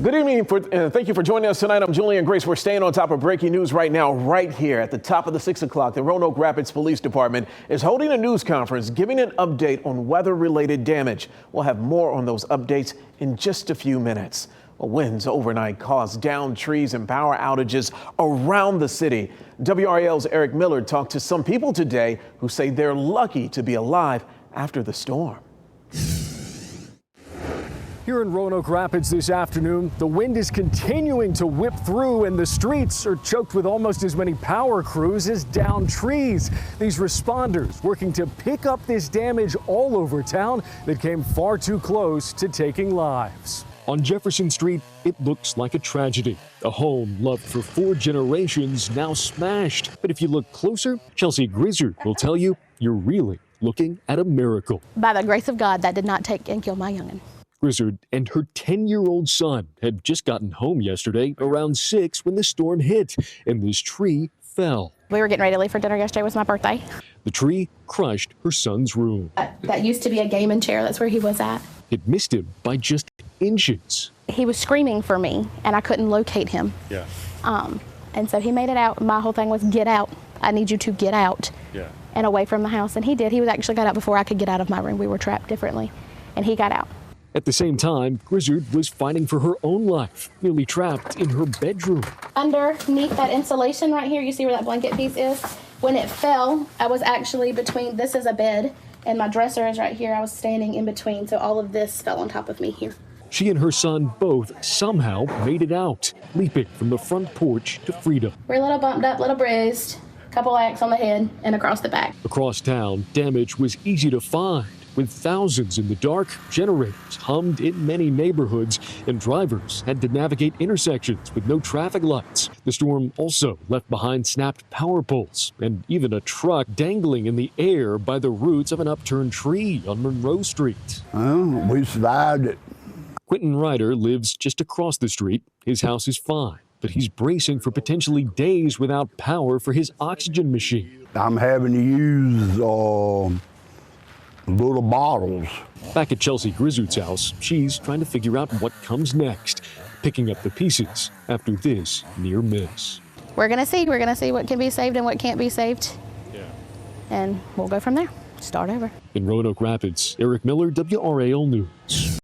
Good evening, thank you for joining us tonight. I'm Julian Grace. We're staying on top of breaking news right now, right here at the top of the 6 o'clock. The Roanoke Rapids Police Department is holding a news conference giving an update on weather-related damage. We'll have more on those updates in just a few minutes. Well, winds overnight caused downed trees and power outages around the city. WRAL's Eric Miller talked to some people today who say they're lucky to be alive after the storm. Here in Roanoke Rapids this afternoon, the wind is continuing to whip through and the streets are choked with almost as many power crews as downed trees. These responders working to pick up this damage all over town that came far too close to taking lives. On Jefferson Street, it looks like a tragedy. A home loved for 4 generations now smashed. But if you look closer, Chelsea Grizzard will tell you you're really looking at a miracle. By the grace of God, that did not take and kill my young'un. Grizzard and her 10-year-old son had just gotten home yesterday around 6 when the storm hit and this tree fell. We were getting ready to leave for dinner yesterday. It was my birthday. The tree crushed her son's room. That used to be a gaming chair. That's where he was at. It missed him by just inches. He was screaming for me and I couldn't locate him. Yeah. And so he made it out. My whole thing was get out. I need you to get out. Yeah. And away from the house. And he did. He was actually got out before I could get out of my room. We were trapped differently. And he got out. At the same time, Grizzard was fighting for her own life, nearly trapped in her bedroom. Underneath that insulation right here, you see where that blanket piece is? When it fell, I was actually between, this is a bed, and my dresser is right here. I was standing in between, so all of this fell on top of me here. She and her son both somehow made it out, leaping from the front porch to freedom. We're a little bumped up, a little bruised, a couple whacks on the head and across the back. Across town, damage was easy to find. With thousands in the dark, generators hummed in many neighborhoods, and drivers had to navigate intersections with no traffic lights. The storm also left behind snapped power poles and even a truck dangling in the air by the roots of an upturned tree on Monroe Street. We survived it. Quentin Ryder lives just across the street. His house is fine, but he's bracing for potentially days without power for his oxygen machine. I'm having to use little bottles. Back at Chelsea Grizzard's house, she's trying to figure out what comes next, picking up the pieces after this near miss. We're gonna see what can be saved and what can't be saved. Yeah. And we'll go from there. Start over. In Roanoke Rapids, Eric Miller, WRAL News.